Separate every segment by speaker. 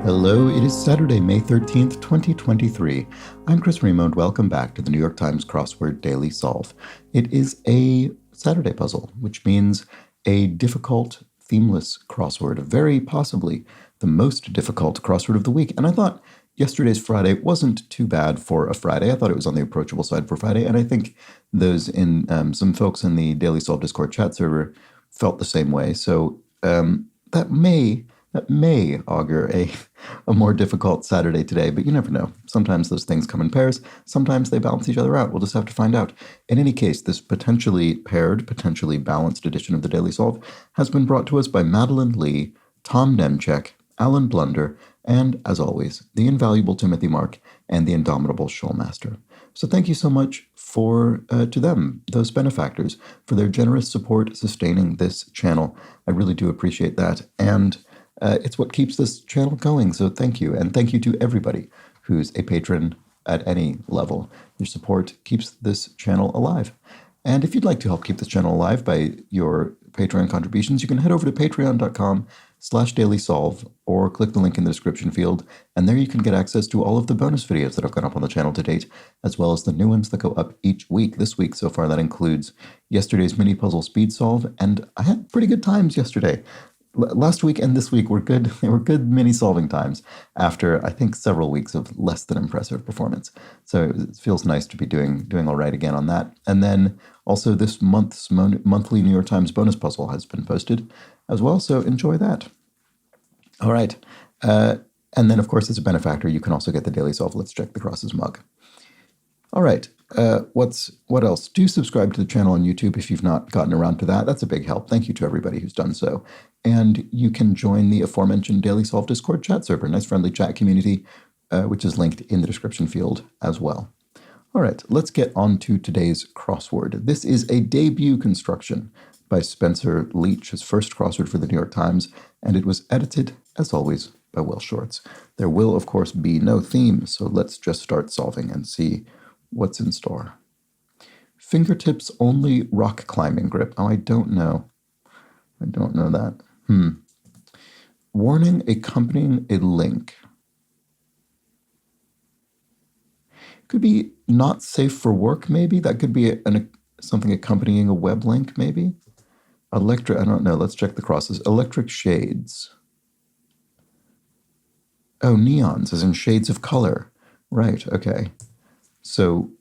Speaker 1: Hello, it is Saturday, May 13th, 2023. I'm Chris Remo, and welcome back to the New York Times Crossword Daily Solve. It is a Saturday puzzle, which means a difficult, themeless crossword, very possibly the most difficult crossword of the week. And I thought yesterday's Friday wasn't too bad for a Friday. I thought it was on the approachable side for Friday, and I think those in some folks in the Daily Solve Discord chat server felt the same way. So that may augur a more difficult Saturday today, but you never know. Sometimes those things come in pairs. Sometimes they balance each other out. We'll just have to find out. In any case, this potentially paired, potentially balanced edition of the Daily Solve has been brought to us by Madeline Lee, Tom Nemchek, Alan Blunder, and, as always, the invaluable Timothy Mark and the indomitable Shoalmaster. So thank you so much to them, those benefactors, for their generous support sustaining this channel. I really do appreciate that. And it's what keeps this channel going, so thank you. And thank you to everybody who's a patron at any level. Your support keeps this channel alive. And if you'd like to help keep this channel alive by your Patreon contributions, you can head over to patreon.com/dailysolve or click the link in the description field, and there you can get access to all of the bonus videos that have gone up on the channel to date, as well as the new ones that go up each week. This week so far, that includes yesterday's mini puzzle speed solve, and I had pretty good times yesterday. Last week and this week were good. They were good mini solving times after, I think, several weeks of less than impressive performance. So it feels nice to be doing all right again on that. And then also this month's monthly New York Times bonus puzzle has been posted as well. So enjoy that. All right. And then, of course, as a benefactor, you can also get the Daily Solve Let's Check the Crosses mug. All right. What else? Do subscribe to the channel on YouTube if you've not gotten around to that. That's a big help. Thank you to everybody who's done so. And you can join the aforementioned Daily Solve Discord chat server, nice friendly chat community, which is linked in the description field as well. All right, let's get on to today's crossword. This is a debut construction by Spencer Leach, his first crossword for the New York Times, and it was edited, as always, by Will Shortz. There will, of course, be no theme, so let's just start solving and see what's in store. Fingertips only rock climbing grip. Oh, I don't know. I don't know that. Warning accompanying a link. Could be not safe for work, maybe. That could be something accompanying a web link, maybe. I don't know. Let's check the crosses. Electric shades. Oh, neons, as in shades of color. Right, okay. So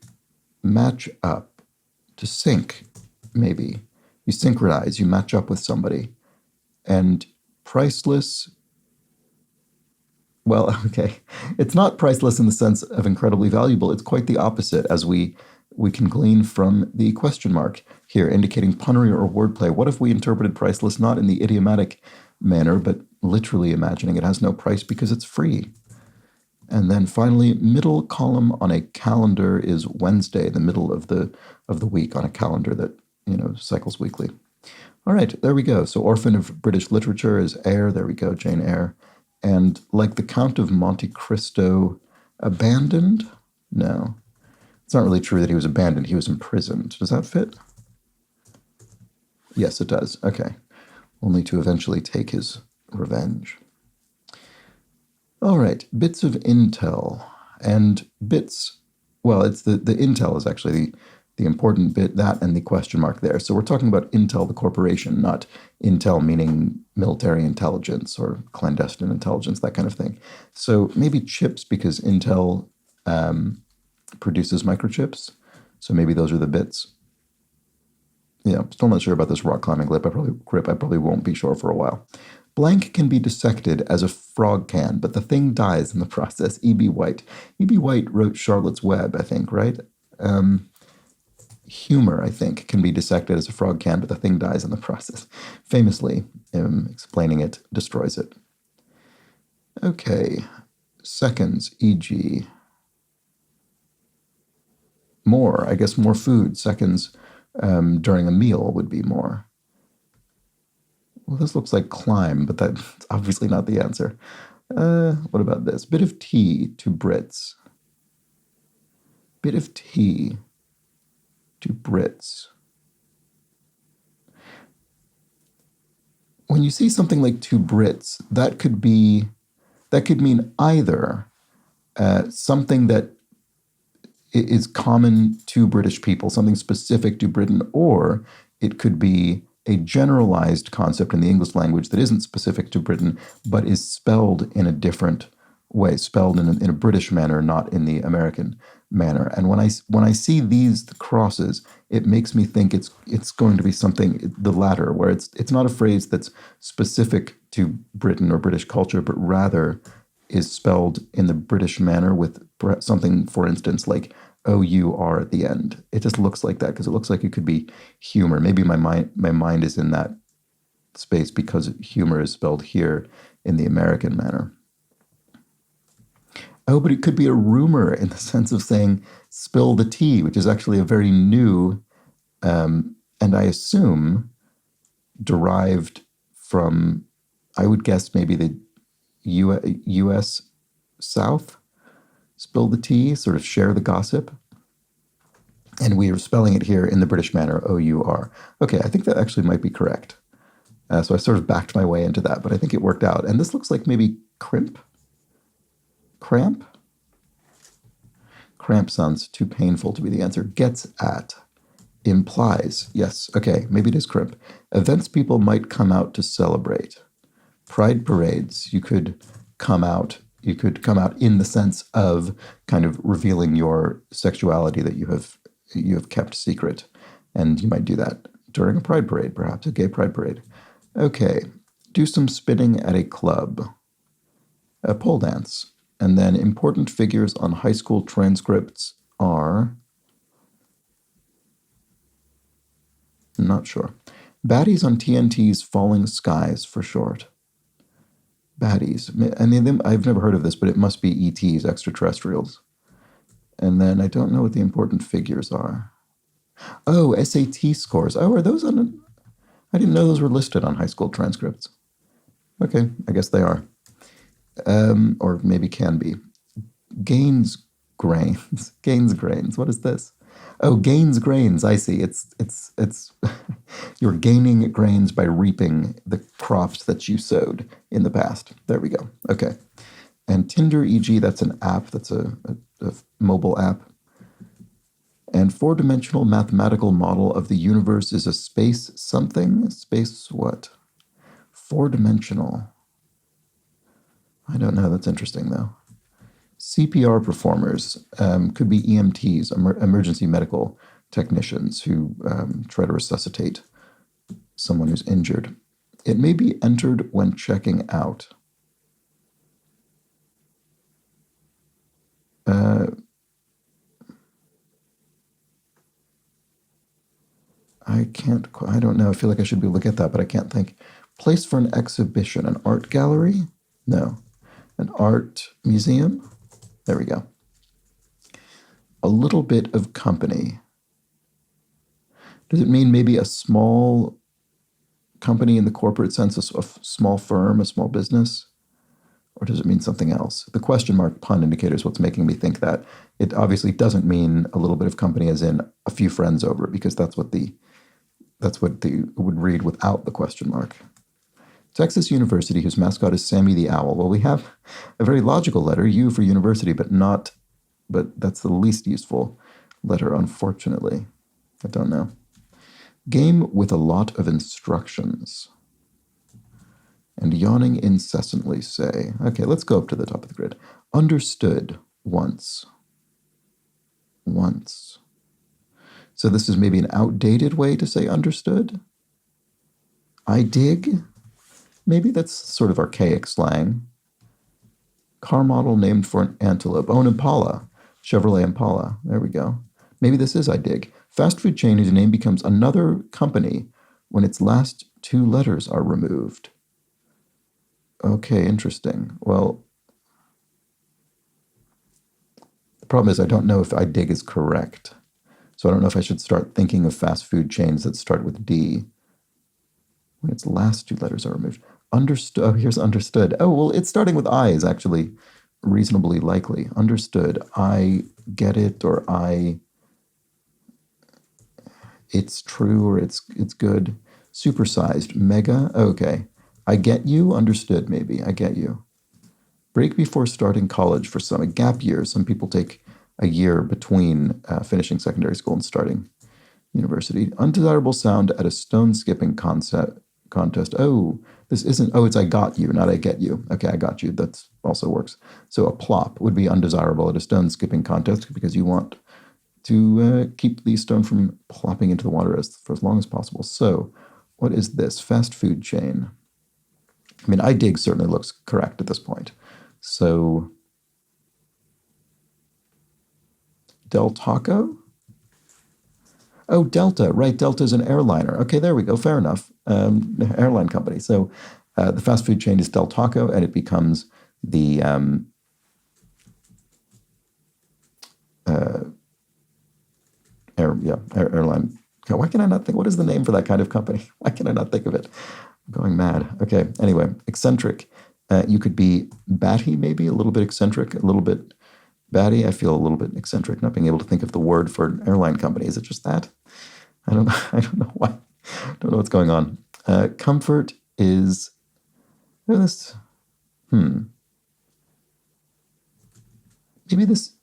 Speaker 1: match up to sync, maybe. You synchronize, you match up with somebody. And priceless, well, okay. It's not priceless in the sense of incredibly valuable. It's quite the opposite, as we can glean from the question mark here, indicating punnery or wordplay. What if we interpreted priceless not in the idiomatic manner, but literally imagining it has no price because it's free? And then finally, middle column on a calendar is Wednesday, the middle of the week on a calendar that, cycles weekly. All right, there we go. So Orphan of British Literature is Eyre. There we go, Jane Eyre. And like the Count of Monte Cristo, abandoned? No. It's not really true that he was abandoned. He was imprisoned. Does that fit? Yes, it does. Okay. Only to eventually take his revenge. All right, bits of intel. And bits, well, it's the intel is actually the important bit, that and the question mark there. So we're talking about Intel, the corporation, not Intel meaning military intelligence or clandestine intelligence, that kind of thing. So maybe chips, because Intel produces microchips. So maybe those are the bits. Yeah, still not sure about this rock climbing grip. I probably won't be sure for a while. Blank can be dissected as a frog can, but the thing dies in the process. E.B. White. E.B. White wrote Charlotte's Web, I think, right? Humor, I think, can be dissected as a frog can, but the thing dies in the process. Famously, explaining it destroys it. Okay, seconds, e.g. More, I guess more food. Seconds during a meal would be more. Well, this looks like climb, but that's obviously not the answer. What about this? Bit of tea to Brits. Bit of tea to Brits. When you see something like to Brits, that could that could mean either something that is common to British people, something specific to Britain, or it could be a generalized concept in the English language that isn't specific to Britain, but is spelled in a different way, spelled in a British manner, not in the American manner. And when I see these crosses, it makes me think it's going to be something the latter, where it's not a phrase that's specific to Britain or British culture, but rather is spelled in the British manner with something, for instance, like O-U-R at the end. It just looks like that because it looks like it could be humor. Maybe my mind is in that space because humor is spelled here in the American manner. Oh, but it could be a rumor in the sense of saying spill the tea, which is actually a very new, and I assume derived from, I would guess maybe the U.S. South. Spill the tea, sort of share the gossip. And we are spelling it here in the British manner, O-U-R. Okay, I think that actually might be correct. So I sort of backed my way into that, but I think it worked out. And this looks like maybe crimp? Cramp? Cramp sounds too painful to be the answer. Gets at. Implies. Yes, okay, maybe it is crimp. Events people might come out to celebrate. Pride parades, you could come out in the sense of kind of revealing your sexuality that you have kept secret. And you might do that during a pride parade, perhaps, a gay pride parade. Okay, do some spinning at a club. A pole dance. And then important figures on high school transcripts are... I'm not sure. Baddies on TNT's Falling Skies for short. Baddies. I mean, I've never heard of this, but it must be ETs, extraterrestrials. And then I don't know what the important figures are. Oh, SAT scores. Oh, are those on... I didn't know those were listed on high school transcripts. Okay, I guess they are. Or maybe can be. Gains grains. Gains grains. What is this? Oh, gains grains. I see. It's you're gaining grains by reaping the crops that you sowed in the past. There we go. Okay. And Tinder, e.g., that's an app. That's a mobile app. And four-dimensional mathematical model of the universe is a space something. Space what? Four-dimensional. I don't know. That's interesting, though. CPR performers could be EMTs, emergency medical technicians who try to resuscitate someone who's injured. It may be entered when checking out. I don't know. I feel like I should be able to get that, but I can't think. Place for an exhibition, an art gallery? No. An art museum? There we go. A little bit of company. Does it mean maybe a small company in the corporate sense, a small firm, a small business? Or does it mean something else? The question mark pun indicator is what's making me think that. It obviously doesn't mean a little bit of company as in a few friends over, because that's what the would read without the question mark. Texas University, whose mascot is Sammy the Owl. Well, we have a very logical letter, U for university, but that's the least useful letter, unfortunately. I don't know. Game with a lot of instructions. And yawning incessantly, say. Okay, let's go up to the top of the grid. Understood once. Once. So this is maybe an outdated way to say understood. I dig. Maybe that's sort of archaic slang. Car model named for an antelope. Oh, an Impala. Chevrolet Impala. There we go. Maybe this is I dig. Fast food chain whose name becomes another company when its last two letters are removed. Okay, interesting. Well, the problem is I don't know if I dig is correct. So I don't know if I should start thinking of fast food chains that start with D when its last two letters are removed. Understood. Oh, here's understood. Oh, well, it's starting with I is actually reasonably likely. Understood. I get it, or it's true, or it's good. Supersized. Mega. Okay. I get you. Understood, maybe. I get you. Break before starting college for some. A gap year. Some people take a year between finishing secondary school and starting university. Undesirable sound at a stone skipping contest. Oh, this isn't. Oh, it's I got you, not I get you. Okay, I got you. That also works. So a plop would be undesirable at a stone skipping contest because you want to keep the stone from plopping into the water for as long as possible. So what is this? Fast food chain. I mean, I dig certainly looks correct at this point. So Del Taco? Oh, Delta, right. Delta's an airliner. Okay, there we go. Fair enough. Airline company. So the fast food chain is Del Taco, and it becomes the airline. Why can I not think? What is the name for that kind of company? Why can I not think of it? I'm going mad. Okay, anyway, eccentric. You could be batty, maybe, a little bit eccentric, a little bit batty. I feel a little bit eccentric, not being able to think of the word for an airline company. Is it just that? I don't know. I don't know why. I don't know what's going on. Comfort is this. Maybe this.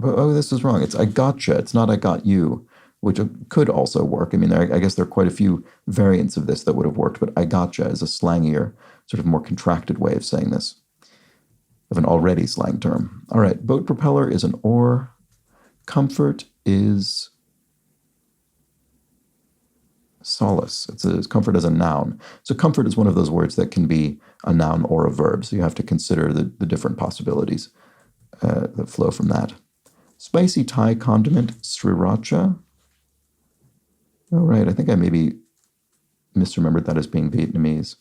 Speaker 1: Oh, this is wrong. It's I gotcha. It's not I got you, which could also work. I mean, I guess there are quite a few variants of this that would have worked, but I gotcha is a slangier, sort of more contracted way of saying this, of an already slang term. All right, boat propeller is an oar. Comfort is solace. It's comfort as a noun. So comfort is one of those words that can be a noun or a verb. So you have to consider the different possibilities that flow from that. Spicy Thai condiment, sriracha. Oh, right. I think I maybe misremembered that as being Vietnamese.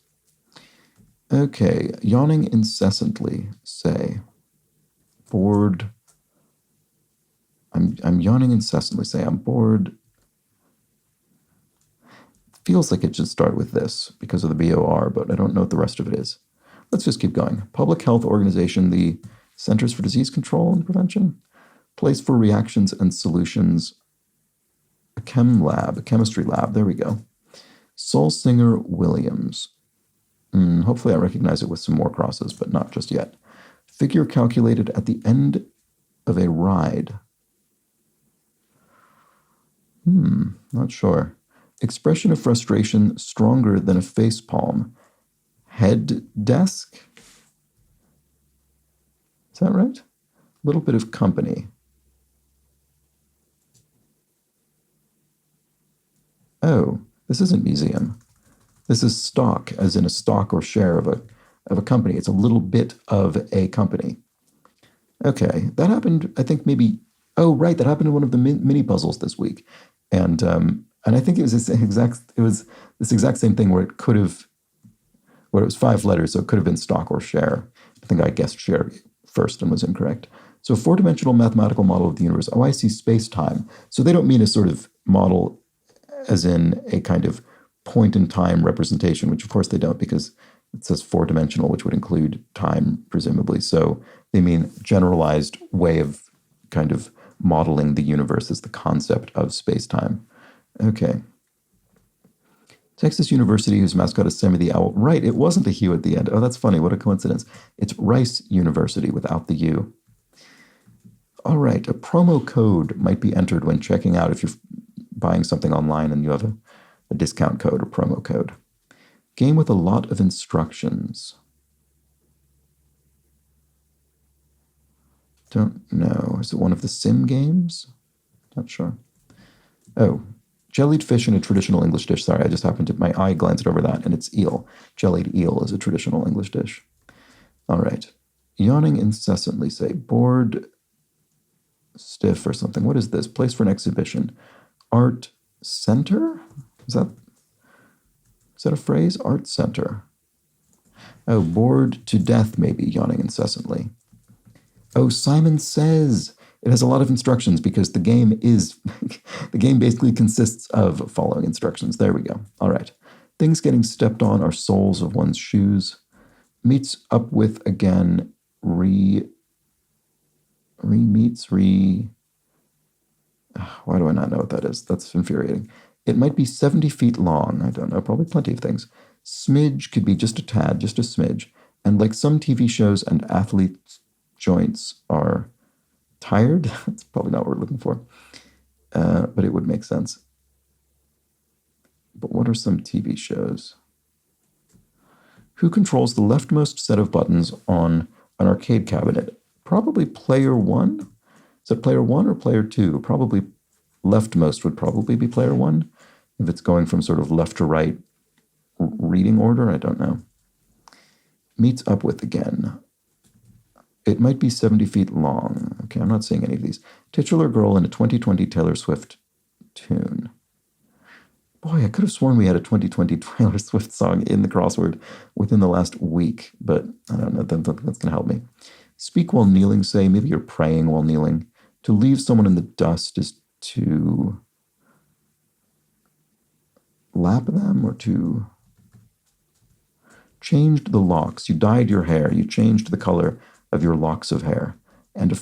Speaker 1: Okay. Yawning incessantly, say. Bored. I'm yawning incessantly, say. I'm bored. It feels like it should start with this because of the BOR, but I don't know what the rest of it is. Let's just keep going. Public Health Organization, the Centers for Disease Control and Prevention. Place for Reactions and Solutions. A chem lab, a chemistry lab. There we go. Soul Singer Williams. Hopefully I recognize it with some more crosses, but not just yet. Figure calculated at the end of a ride. Not sure. Expression of frustration stronger than a face palm. Head desk? Is that right? A little bit of company. Oh, this isn't museum. This is stock, as in a stock or share of a company. It's a little bit of a company. Okay, that happened, I think maybe, oh, right, that happened in one of the mini puzzles this week. And I think it was this exact same thing where it was 5 letters, so it could have been stock or share. I think I guessed share first and was incorrect. So a 4-dimensional mathematical model of the universe. Oh, I see space-time. So they don't mean a sort of model as in a kind of point-in-time representation, which of course they don't because it says 4-dimensional, which would include time, presumably. So they mean generalized way of kind of modeling the universe as the concept of space-time. Okay. Texas University, whose mascot is Sammy the Owl. Right, it wasn't a Hugh at the end. Oh, that's funny. What a coincidence. It's Rice University without the U. All right, a promo code might be entered when checking out if you're buying something online and you have a discount code or promo code. Game with a lot of instructions. Don't know. Is it one of the sim games? Not sure. Oh, jellied fish in a traditional English dish. Sorry, I just happened to, my eye glanced over that, and it's eel. Jellied eel is a traditional English dish. All right. Yawning incessantly, say. Bored, stiff or something. What is this? Place for an exhibition. Art center? Is that a phrase? Art center. Oh, bored to death, maybe, yawning incessantly. Oh, Simon Says. It has a lot of instructions because the game basically consists of following instructions. There we go. All right. Things getting stepped on are soles of one's shoes. Meets up with again. Why do I not know what that is? That's infuriating. It might be 70 feet long. I don't know. Probably plenty of things. Smidge could be just a tad, just a smidge. And like some TV shows and athletes' joints are tired. That's probably not what we're looking for, but it would make sense. But what are some TV shows? Who controls the leftmost set of buttons on an arcade cabinet? Probably player one. Is it player one or player two? Probably leftmost would probably be player one. If it's going from sort of left to right reading order, I don't know. Meets up with again. It might be 70 feet long. Okay, I'm not seeing any of these. Titular girl in a 2020 Taylor Swift tune. Boy, I could have sworn we had a 2020 Taylor Swift song in the crossword within the last week, but I don't know. That's going to help me. Speak while kneeling, say. Maybe you're praying while kneeling. To leave someone in the dust is to lap them or to changed the locks. You dyed your hair. You changed the color of your locks of hair. And a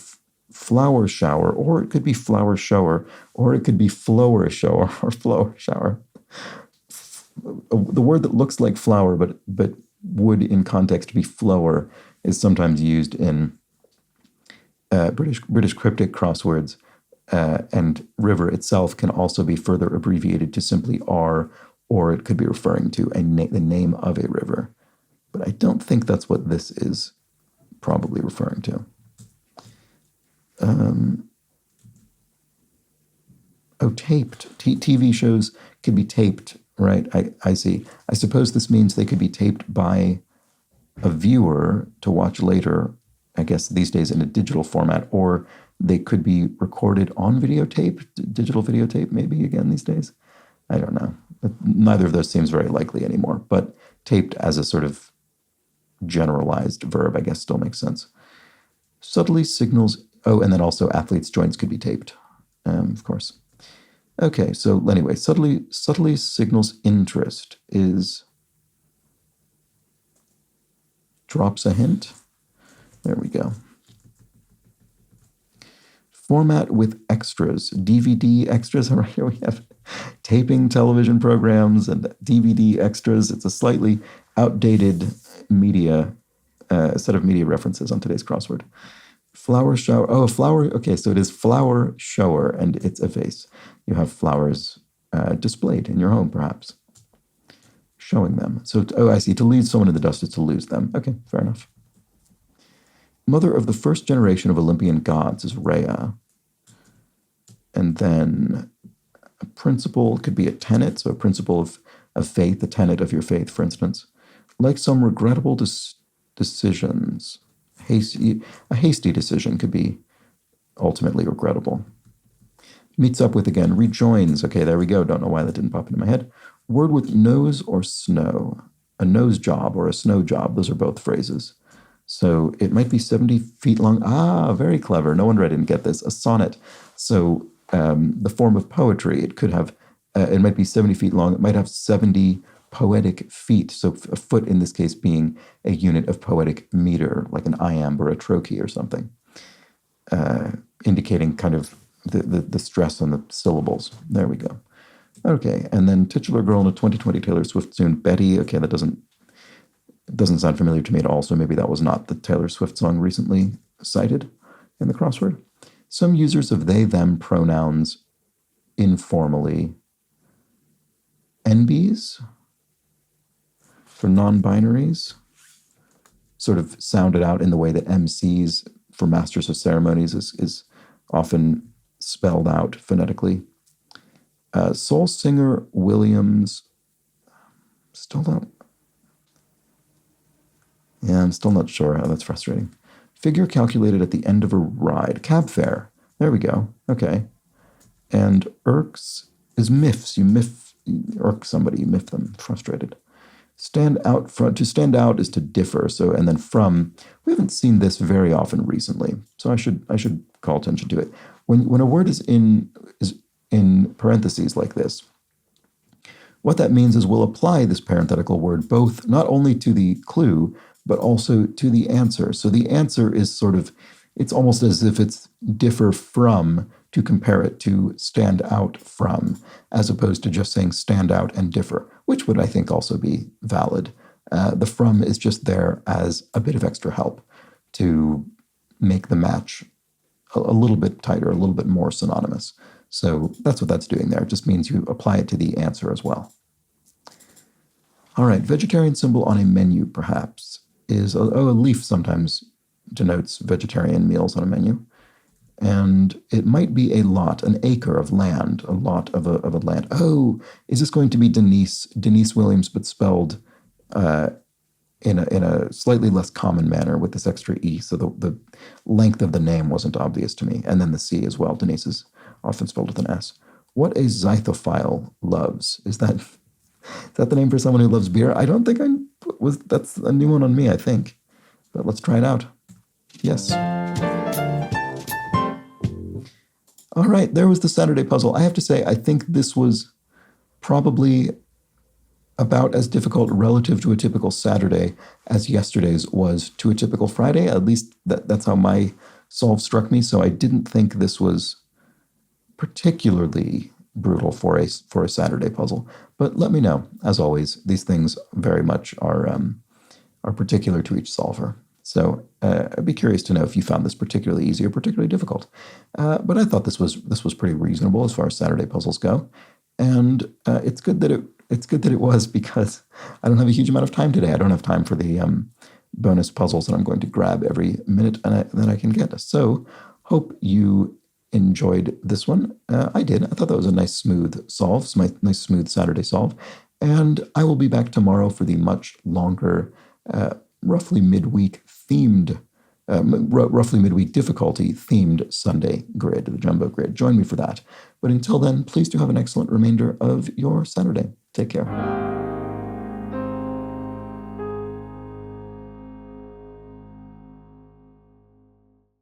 Speaker 1: flower shower, or it could be flower shower, or it could be flower shower or flower shower. The word that looks like flower but would in context be flower is sometimes used in British cryptic crosswords, and river itself can also be further abbreviated to simply R, or it could be referring to the name of a river. But I don't think that's what this is probably referring to. Taped. TV shows could be taped, right? I see. I suppose this means they could be taped by a viewer to watch later, I guess these days in a digital format, or they could be recorded on videotape, digital videotape maybe again these days. I don't know. Neither of those seems very likely anymore, but taped as a sort of generalized verb, I guess, still makes sense. Subtly signals, and then also athletes' joints could be taped, of course. Okay, so anyway, subtly signals interest is drops a hint. There we go. Format with extras, DVD extras. Right here we have taping television programs and DVD extras. It's a slightly outdated media, set of media references on today's crossword. Flower shower. Oh, flower. Okay, so it is flower shower, and it's a vase. You have flowers displayed in your home, perhaps. Showing them. So, I see. To leave someone in the dust is to lose them. Okay, fair enough. Mother of the first generation of Olympian gods is Rhea. And then a principle could be a tenet, so a principle of faith, a tenet of your faith, for instance. Like some regrettable decisions. A hasty decision could be ultimately regrettable. Meets up with again, rejoins. Okay, there we go. Don't know why that didn't pop into my head. Word with nose or snow. A nose job or a snow job. Those are both phrases. So it might be 70 feet long. Ah, very clever. No wonder I didn't get this. A sonnet. So the form of poetry, it could have, it might be 70 feet long. It might have 70 poetic feet. So a foot in this case being a unit of poetic meter, like an iamb or a trochee or something, indicating kind of the stress on the syllables. There we go. Okay, and then titular girl in a 2020 Taylor Swift tune, Betty. Okay, that doesn't sound familiar to me at all, so maybe that was not the Taylor Swift song recently cited in the crossword. Some users of they, them pronouns informally. NBs for non-binaries, sort of sounded out in the way that MCs for masters of ceremonies is often spelled out phonetically. Soul singer Williams, I'm still not sure how that's frustrating. Figure calculated at the end of a ride. Cab fare. There we go. Okay. And irks is miffs. You irk somebody, you miff them. Frustrated. Stand out to stand out is to differ. So, and then from, we haven't seen this very often recently. So I should call attention to it. When a word is in parentheses like this, what that means is we'll apply this parenthetical word both not only to the clue, but also to the answer. So the answer is sort of, it's almost as if it's differ from to compare it to stand out from, as opposed to just saying stand out and differ, which would, I think, also be valid. The from is just there as a bit of extra help to make the match a little bit tighter, a little bit more synonymous. So that's what that's doing there. It just means you apply it to the answer as well. All right, vegetarian symbol on a menu, perhaps, is, a leaf sometimes denotes vegetarian meals on a menu. And it might be a lot, an acre of land, a lot of a land. Oh, is this going to be Denise Williams, but spelled in a slightly less common manner with this extra E, so the length of the name wasn't obvious to me. And then the C as well. Denise is often spelled with an S. What a zythophile loves. Is that the name for someone who loves beer? I don't think that's a new one on me, I think. But let's try it out. Yes. All right, there was the Saturday puzzle. I have to say, I think this was probably about as difficult relative to a typical Saturday as yesterday's was to a typical Friday. At least that's how my solve struck me. So I didn't think this was particularly brutal for a Saturday puzzle. But let me know. As always, these things very much are particular to each solver. So I'd be curious to know if you found this particularly easy or particularly difficult. But I thought this was pretty reasonable as far as Saturday puzzles go, and it's good that it was, because I don't have a huge amount of time today. I don't have time for the bonus puzzles that I'm going to grab every minute that I can get. So hope you enjoyed this one. I did. I thought that was a nice smooth solve, nice smooth Saturday solve, and I will be back tomorrow for the much longer, roughly midweek difficulty themed Sunday grid, the jumbo grid. Join me for that. But until then, please do have an excellent remainder of your Saturday. Take care.